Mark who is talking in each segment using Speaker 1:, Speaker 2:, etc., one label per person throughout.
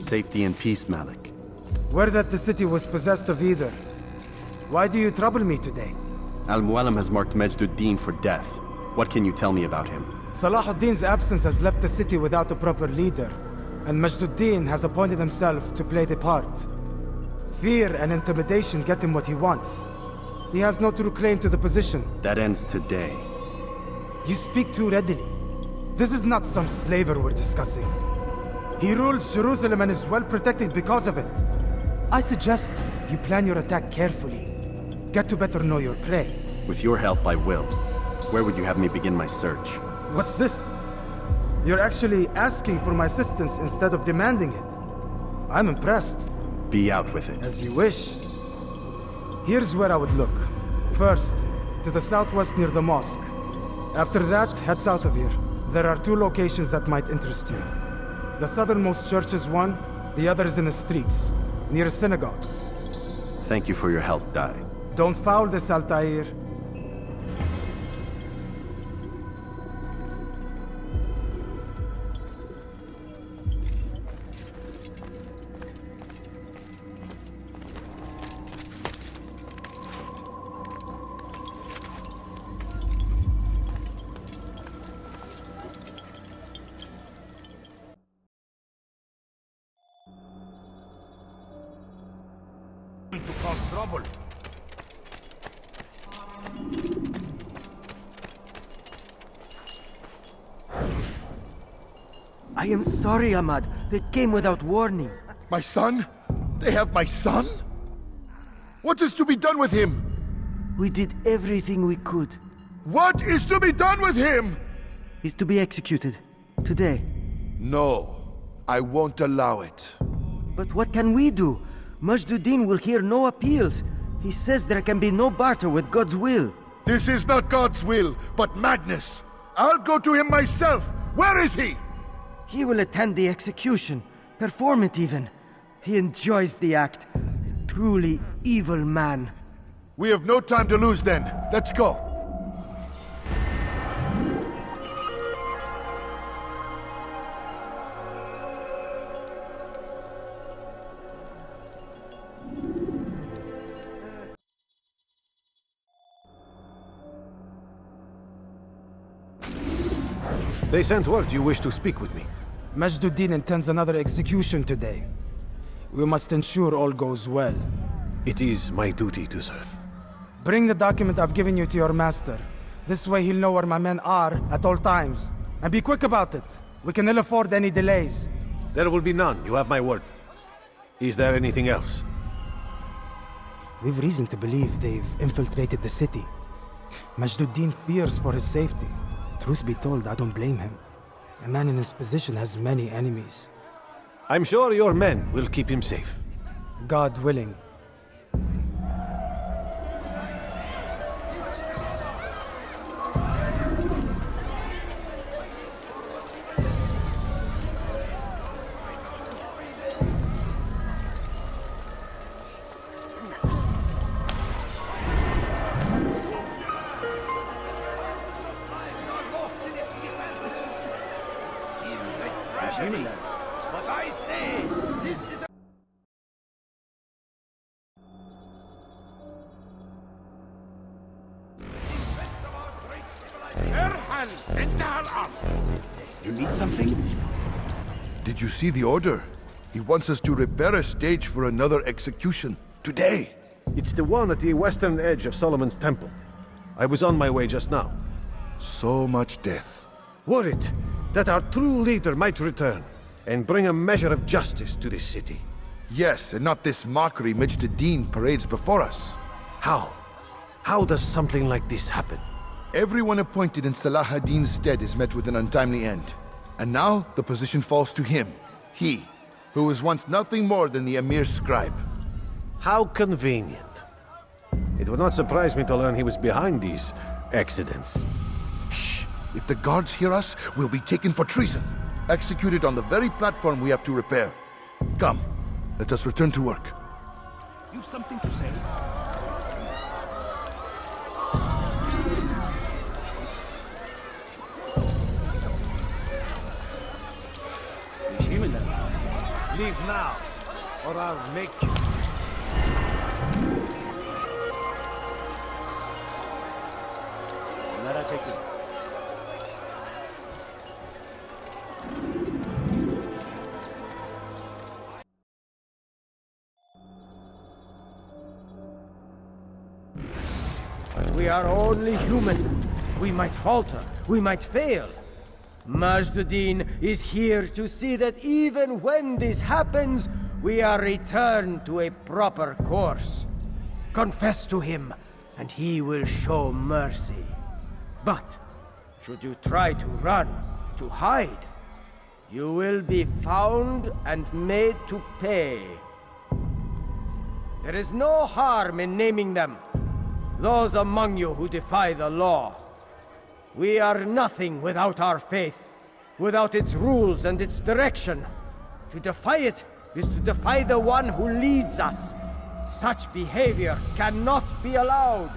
Speaker 1: Safety and peace, Malik.
Speaker 2: Word that the city was possessed of either. Why do you trouble me today?
Speaker 1: Al-Mualim has marked Majd for death. What can you tell me about him?
Speaker 2: Salahuddin's absence has left the city without a proper leader, and Majd has appointed himself to play the part. Fear and intimidation get him what he wants. He has no true claim to the position.
Speaker 1: That ends today.
Speaker 2: You speak too readily. This is not some slaver we're discussing. He rules Jerusalem and is well protected because of it. I suggest you plan your attack carefully. Get to better know your prey.
Speaker 1: With your help, I will. Where would you have me begin my search?
Speaker 2: What's this? You're actually asking for my assistance instead of demanding it. I'm impressed.
Speaker 1: Be out with it.
Speaker 2: As you wish. Here's where I would look. First, to the southwest near the mosque. After that, head south of here. There are 2 locations that might interest you. The southernmost church is one, the other is in the streets, near a synagogue.
Speaker 1: Thank you for your help, Dai.
Speaker 2: Don't foul this, Altair.
Speaker 3: To cause trouble.
Speaker 4: I am sorry, Ahmad. They came without warning.
Speaker 5: My son? They have my son? What is to be done with him?
Speaker 4: We did everything we could.
Speaker 5: What is to be done with him?
Speaker 4: He's to be executed. Today.
Speaker 5: No, I won't allow it.
Speaker 4: But what can we do? Majd will hear no appeals. He says there can be no barter with God's will.
Speaker 5: This is not God's will, but madness. I'll go to him myself. Where is he?
Speaker 4: He will attend the execution. Perform it even. He enjoys the act. A truly evil man.
Speaker 5: We have no time to lose then. Let's go.
Speaker 6: They sent word you wish to speak with me.
Speaker 2: Majd intends another execution today. We must ensure all goes well.
Speaker 6: It is my duty to serve.
Speaker 2: Bring the document I've given you to your master. This way he'll know where my men are at all times. And be quick about it. We can ill afford any delays.
Speaker 6: There will be none, you have my word. Is there anything else?
Speaker 2: We've reason to believe they've infiltrated the city. Majd fears for his safety. Truth be told, I don't blame him. A man in his position has many enemies.
Speaker 6: I'm sure your men will keep him safe.
Speaker 2: God willing.
Speaker 3: But I say, this is
Speaker 1: You need something?
Speaker 5: Did you see the order? He wants us to repair a stage for another execution. Today.
Speaker 6: It's the one at the western edge of Solomon's temple. I was on my way just now.
Speaker 5: So much death.
Speaker 6: Worried that our true leader might return and bring a measure of justice to this city.
Speaker 5: Yes, and not this mockery Majd parades before us.
Speaker 6: How? How does something like this happen?
Speaker 5: Everyone appointed in Salah ad-Din's stead is met with an untimely end. And now the position falls to him. He, who was once nothing more than the Emir's scribe.
Speaker 6: How convenient. It would not surprise me to learn he was behind these accidents.
Speaker 5: Shh! If the guards hear us, we'll be taken for treason. Executed on the very platform we have to repair. Come, let us return to work.
Speaker 3: You've something to say? Leave now, or I'll make you. Let her take it.
Speaker 4: We are only human. We might falter. We might fail. Majd is here to see that even when this happens, we are returned to a proper course. Confess to him, and he will show mercy. But, should you try to run, to hide, you will be found and made to pay. There is no harm in naming them. Those among you who defy the law. We are nothing without our faith, without its rules and its direction. To defy it is to defy the one who leads us. Such behavior cannot be allowed.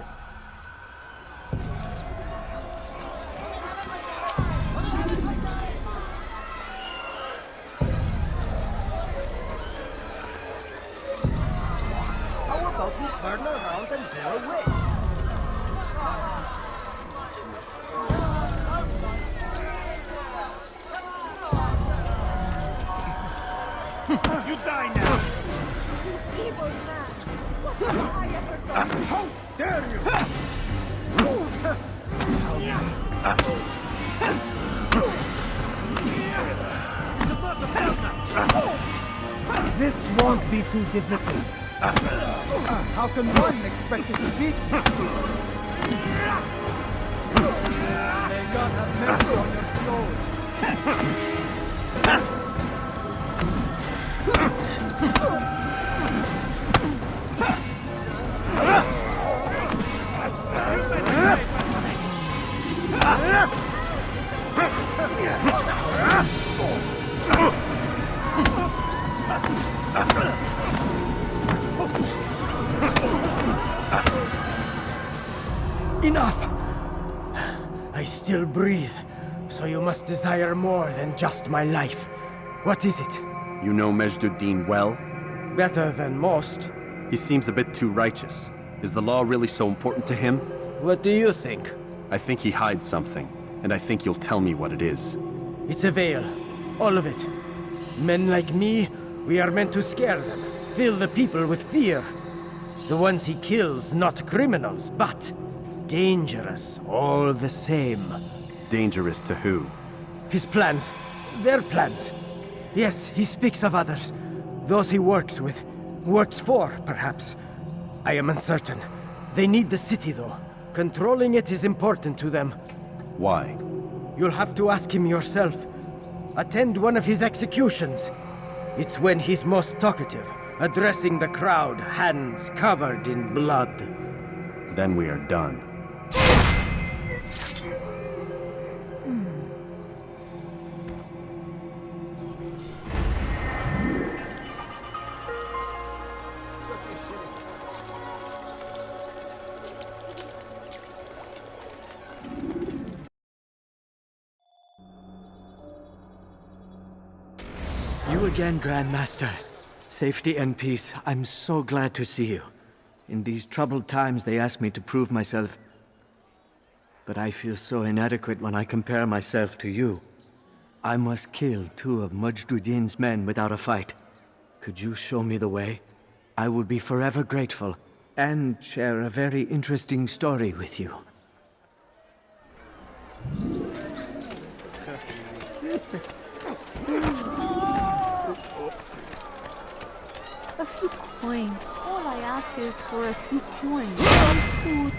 Speaker 4: How about we turn around and go away?
Speaker 3: You die now!
Speaker 7: Evil man! What have I ever done?
Speaker 3: How dare you!
Speaker 2: This won't be too difficult. How can one expect to beat me? May God have mercy on your souls.
Speaker 4: Enough! I still breathe, so you must desire more than just my life. What is it?
Speaker 1: You know Majd well?
Speaker 4: Better than most.
Speaker 1: He seems a bit too righteous. Is the law really so important to him?
Speaker 4: What do you think?
Speaker 1: I think he hides something, and I think you'll tell me what it is.
Speaker 4: It's a veil. All of it. Men like me, we are meant to scare them, fill the people with fear. The ones he kills, not criminals, but dangerous all the same.
Speaker 1: Dangerous to who?
Speaker 4: His plans. Their plans. Yes, he speaks of others. Those he works with. Works for, perhaps. I am uncertain. They need the city, though. Controlling it is important to them.
Speaker 1: Why?
Speaker 4: You'll have to ask him yourself. Attend one of his executions. It's when he's most talkative, addressing the crowd, hands covered in blood.
Speaker 1: Then we are done.
Speaker 8: You again, Grandmaster. Safety and peace. I'm so glad to see you. In these troubled times, they ask me to prove myself. But I feel so inadequate when I compare myself to you. I must kill 2 of Majdudin's men without a fight. Could you show me the way? I will be forever grateful, and share a very interesting story with you.
Speaker 7: A few coins. All I ask is for a few coins. Some food.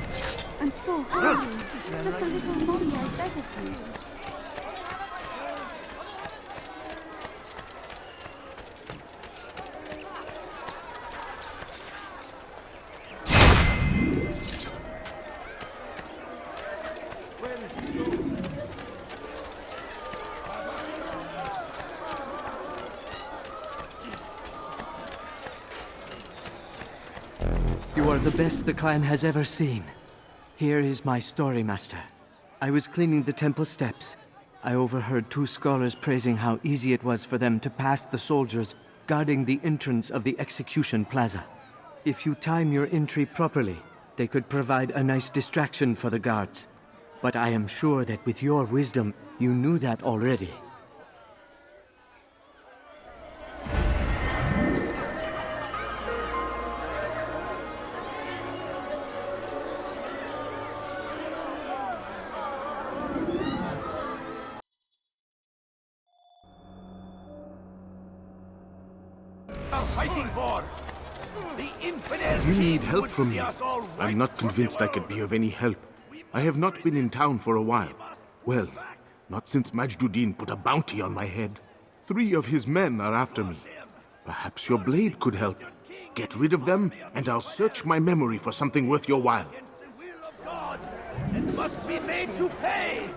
Speaker 7: I'm so hungry. Just a little money, I beg of you.
Speaker 8: You are the best the clan has ever seen. Here is my story, Master. I was cleaning the temple steps. I overheard 2 scholars praising how easy it was for them to pass the soldiers guarding the entrance of the execution plaza. If you time your entry properly, they could provide a nice distraction for the guards. But I am sure that with your wisdom, you knew that already.
Speaker 3: Fighting for the infidel.
Speaker 9: Still need
Speaker 3: king
Speaker 9: help
Speaker 3: would
Speaker 9: from
Speaker 3: see
Speaker 9: me.
Speaker 3: us all
Speaker 9: I'm
Speaker 3: right
Speaker 9: not
Speaker 3: from
Speaker 9: convinced
Speaker 3: the
Speaker 9: I could be of any help. I have not been in town for a while. Well, not since Majduddin put a bounty on my head. 3 of his men are after me. Perhaps your blade could help. Get rid of them, and I'll search my memory for something worth your while.
Speaker 3: against the will of God and must be made to pay.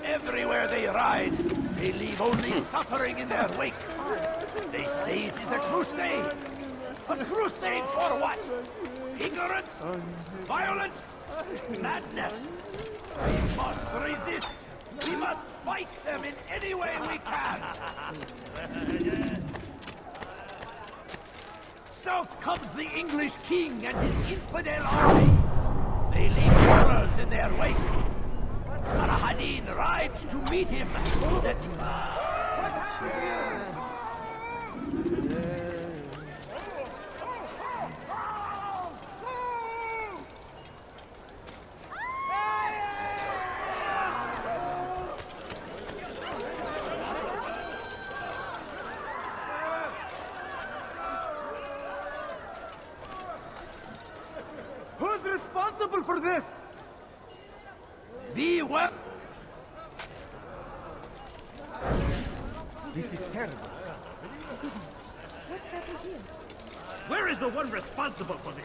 Speaker 3: Everywhere they ride, they leave only suffering in their wake. They say it is a crusade. A crusade for what? Ignorance? Violence? Madness? We must resist. We must fight them in any way we can. South comes the English king and his infidel army. They leave horrors in their wake. Addin rides to meet him. That
Speaker 2: Who's responsible for this?
Speaker 3: the what?
Speaker 2: This is terrible.
Speaker 3: Where is the one responsible for this?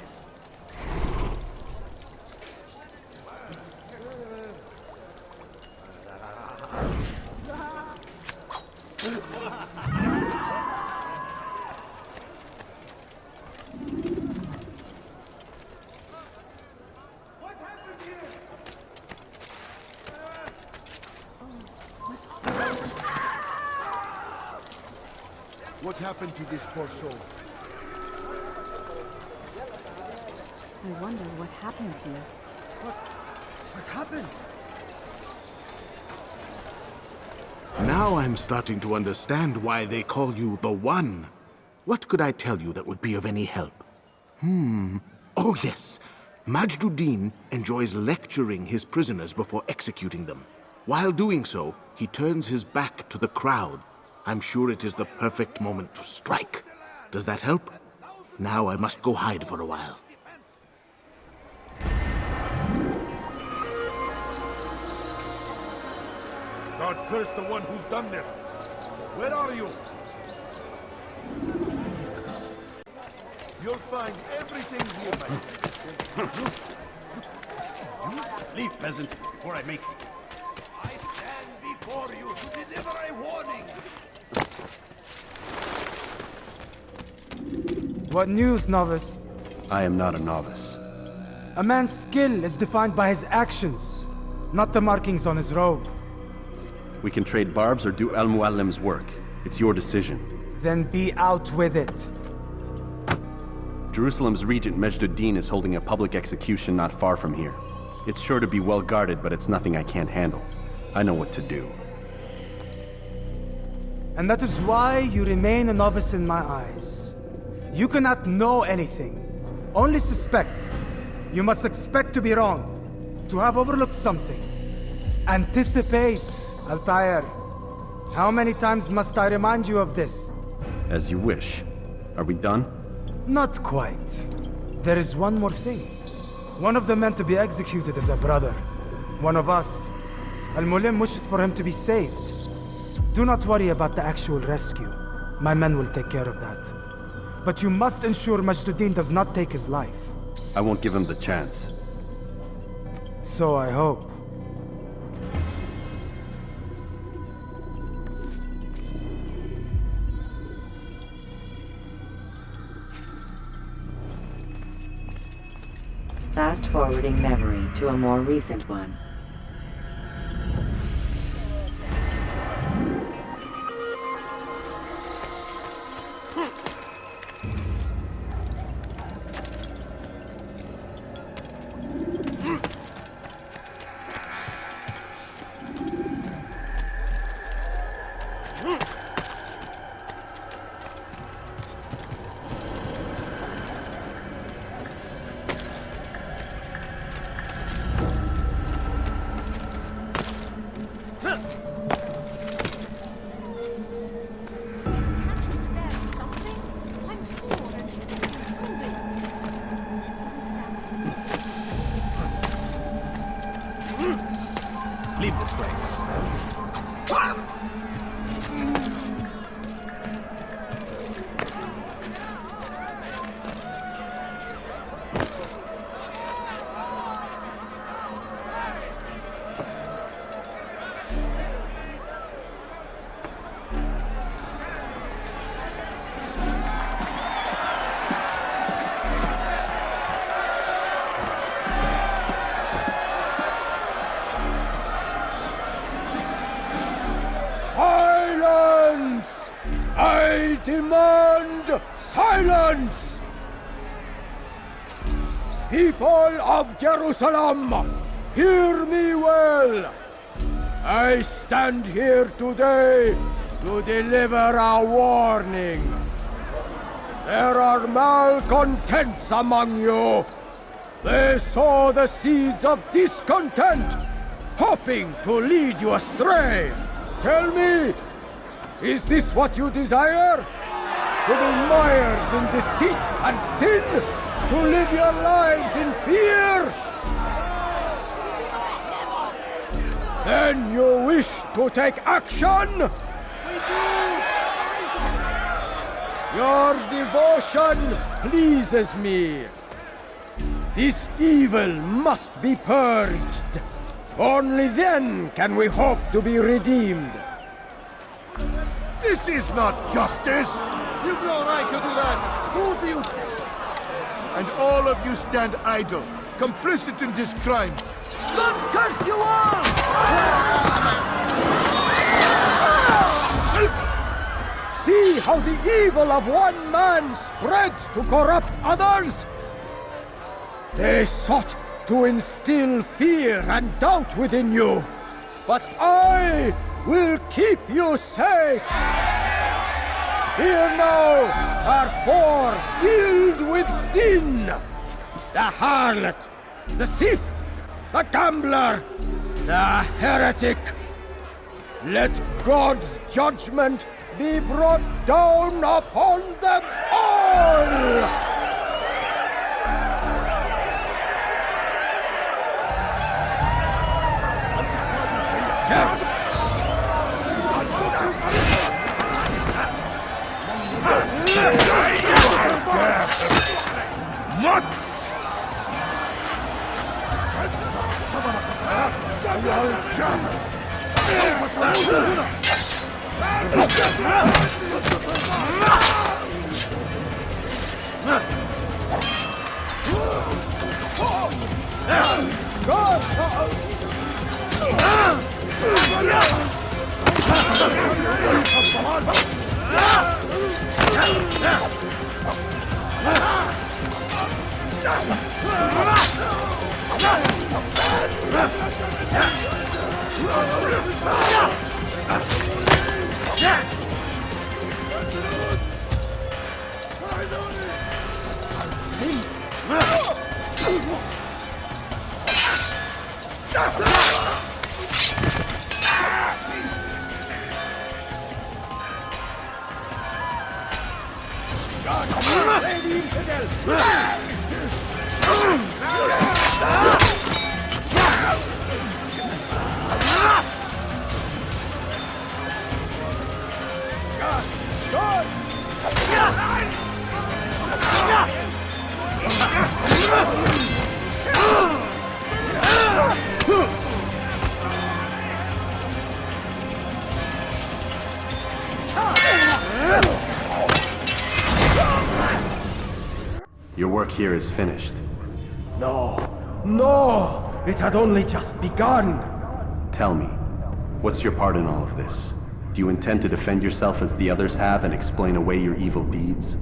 Speaker 5: What happened to this poor soul?
Speaker 7: I wonder what happened here.
Speaker 2: What happened?
Speaker 9: Now I'm starting to understand why they call you the One. What could I tell you that would be of any help? Oh yes. Majduddin enjoys lecturing his prisoners before executing them. While doing so, he turns his back to the crowd. I'm sure it is the perfect moment to strike. Does that help? Now I must go hide for a while.
Speaker 3: God curse the one who's done this. Where are you?
Speaker 5: You'll find everything here, my friend.
Speaker 3: Leave, peasant, before I make you. I stand before you to deliver a warning.
Speaker 2: What news, novice?
Speaker 1: I am not a novice.
Speaker 2: A man's skill is defined by his actions, not the markings on his robe.
Speaker 1: We can trade barbs or do Al-Muallim's work. It's your decision.
Speaker 2: Then be out with it.
Speaker 1: Jerusalem's regent Majduddin is holding a public execution not far from here. It's sure to be well guarded, but it's nothing I can't handle. I know what to do.
Speaker 2: And that is why you remain a novice in my eyes. You cannot know anything, only suspect. You must expect to be wrong, to have overlooked something. Anticipate, Altair. How many times must I remind you of this?
Speaker 1: As you wish. Are we done?
Speaker 2: Not quite. There is one more thing. One of the men to be executed is a brother. One of us. Al-Mulim wishes for him to be saved. Do not worry about the actual rescue. My men will take care of that. But you must ensure Majduddin does not take his life.
Speaker 1: I won't give him the chance.
Speaker 2: So I hope.
Speaker 10: Fast-forwarding memory to a more recent one.
Speaker 4: People of Jerusalem, hear me well. I stand here today to deliver a warning. There are malcontents among you. They sow the seeds of discontent, hoping to lead you astray. Tell me, is this what you desire? To be mired in deceit and sin? To live your lives in fear? Then you wish to take action? We do! Your devotion pleases me. This evil must be purged. Only then can we hope to be redeemed.
Speaker 5: This is not justice!
Speaker 3: You've no right to do that! Who do you...
Speaker 5: And all of you stand idle, complicit in this crime.
Speaker 4: God curse you all! See how the evil of one man spreads to corrupt others? They sought to instill fear and doubt within you, but I will keep you safe. Here now are four filled with sin. The harlot, the thief, the gambler, the heretic. Let God's judgment be brought down upon them all!
Speaker 1: Your work here is finished.
Speaker 4: No, it had only just begun.
Speaker 1: Tell me, what's your part in all of this? Do you intend to defend yourself as the others have and explain away your evil deeds?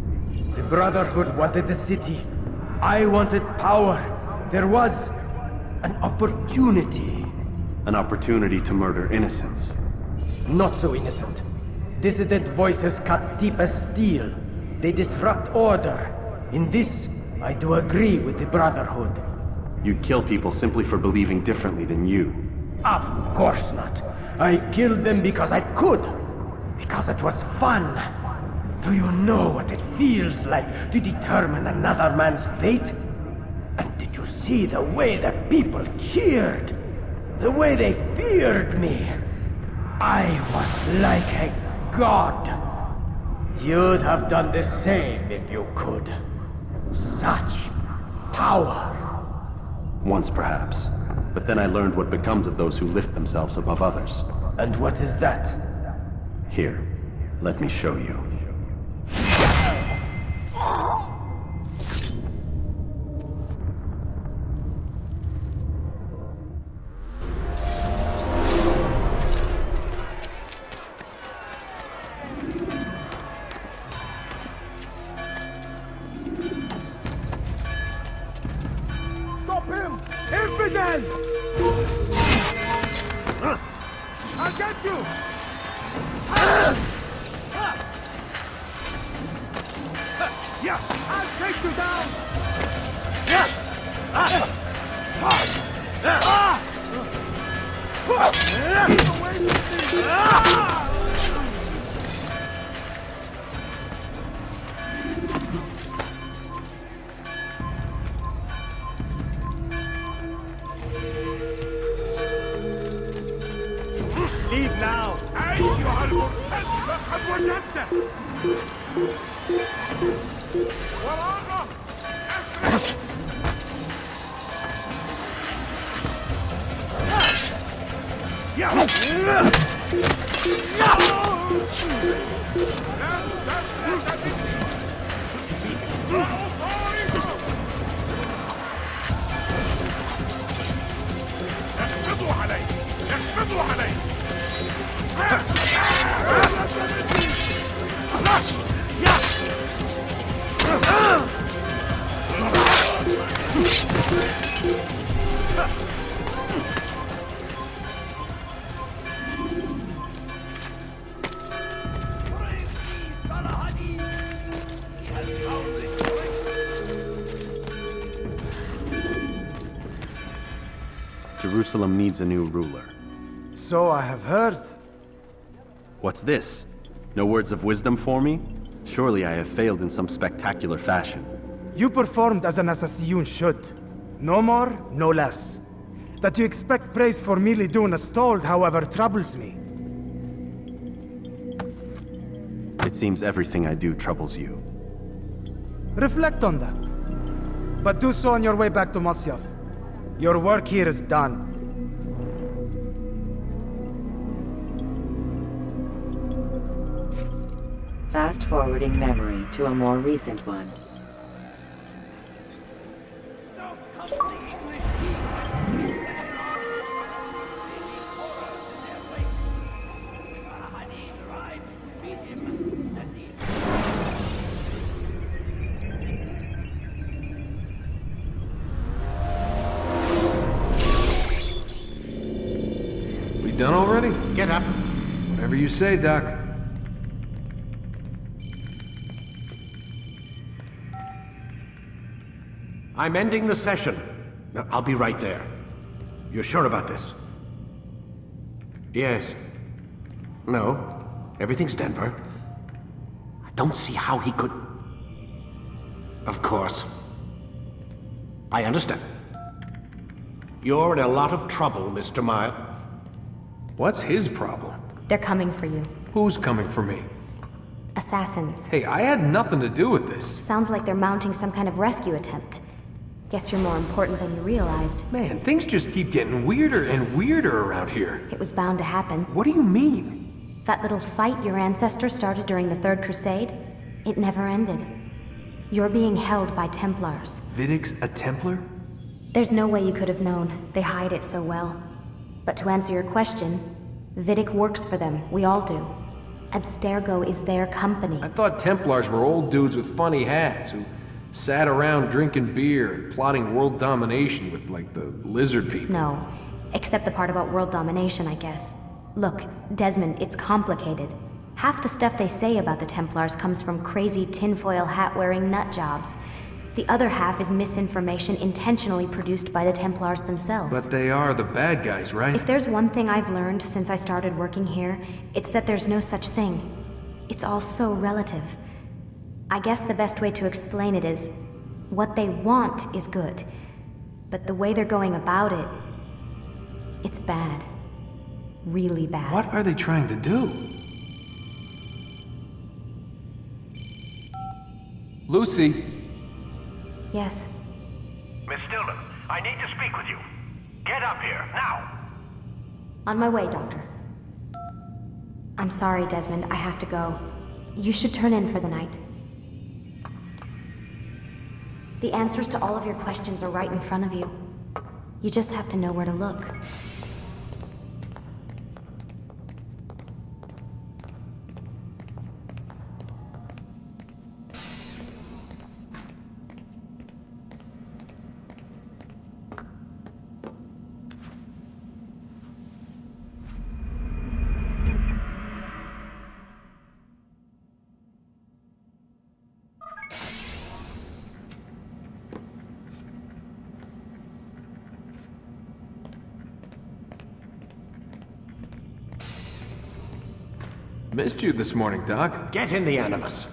Speaker 4: The Brotherhood wanted the city. I wanted power. There was an opportunity.
Speaker 1: An opportunity to murder innocents.
Speaker 4: Not so innocent. Dissident voices cut deep as steel. They disrupt order. In this, I do agree with the Brotherhood.
Speaker 1: You'd kill people simply for believing differently than you.
Speaker 4: Of course not. I killed them because I could. Because it was fun. Do you know what it feels like to determine another man's fate? And did you see the way the people cheered? The way they feared me? I was like a god. You'd have done the same if you could. Such power.
Speaker 1: Once perhaps. But then I learned what becomes of those who lift themselves above others.
Speaker 4: And what is that?
Speaker 1: Here, let me show you.
Speaker 2: me then! I'll get you!
Speaker 3: Yeah!
Speaker 2: I'll take you down!
Speaker 3: Leave now! أيها المرتد لقد وجدته! وراءه! اخفضوا عليه! اخفضوا عليه!
Speaker 1: Jerusalem needs a new ruler.
Speaker 2: So I have heard.
Speaker 1: What's this? No words of wisdom for me? Surely I have failed in some spectacular fashion.
Speaker 2: You performed as an assassin should. No more, no less. That you expect praise for merely doing as told, however, troubles me.
Speaker 1: It seems everything I do troubles you.
Speaker 2: Reflect on that. But do so on your way back to Masyaf. Your work here is done.
Speaker 10: Fast-forwarding memory to a more recent one.
Speaker 11: We done already?
Speaker 9: Get up.
Speaker 11: Whatever you say, Doc.
Speaker 6: I'm ending the session. No, I'll be right there. You're sure about this? Yes. No. Everything's Denver. I don't see how he could... Of course. I understand. You're in a lot of trouble, Mr. Majd.
Speaker 11: What's his problem?
Speaker 12: They're coming for you.
Speaker 11: Who's coming for me?
Speaker 12: Assassins.
Speaker 11: Hey, I had nothing to do with this.
Speaker 12: Sounds like they're mounting some kind of rescue attempt. Guess you're more important than you realized.
Speaker 11: Man, things just keep getting weirder and weirder around here.
Speaker 12: It was bound to happen.
Speaker 11: What do you mean?
Speaker 12: That little fight your ancestors started during the Third Crusade, it never ended. You're being held by Templars.
Speaker 11: Vidic's a Templar?
Speaker 12: There's no way you could have known. They hide it so well. But to answer your question, Vidic works for them. We all do. Abstergo is their company.
Speaker 11: I thought Templars were old dudes with funny hats who sat around drinking beer and plotting world domination with, like, the lizard people.
Speaker 12: No. Except the part about world domination, I guess. Look, Desmond, it's complicated. Half the stuff they say about the Templars comes from crazy tinfoil hat-wearing nut jobs. The other half is misinformation intentionally produced by the Templars themselves.
Speaker 11: But they are the bad guys, right?
Speaker 12: If there's one thing I've learned since I started working here, it's that there's no such thing. It's all so relative. I guess the best way to explain it is, what they want is good. But the way they're going about it, it's bad. Really bad.
Speaker 11: What are they trying to do? Lucy?
Speaker 12: Yes.
Speaker 3: Miss Stillman, I need to speak with you. Get up here, now!
Speaker 12: On my way, Doctor. I'm sorry, Desmond. I have to go. You should turn in for the night. The answers to all of your questions are right in front of you. You just have to know where to look.
Speaker 11: Missed you this morning, Doc.
Speaker 6: Get in the Animus.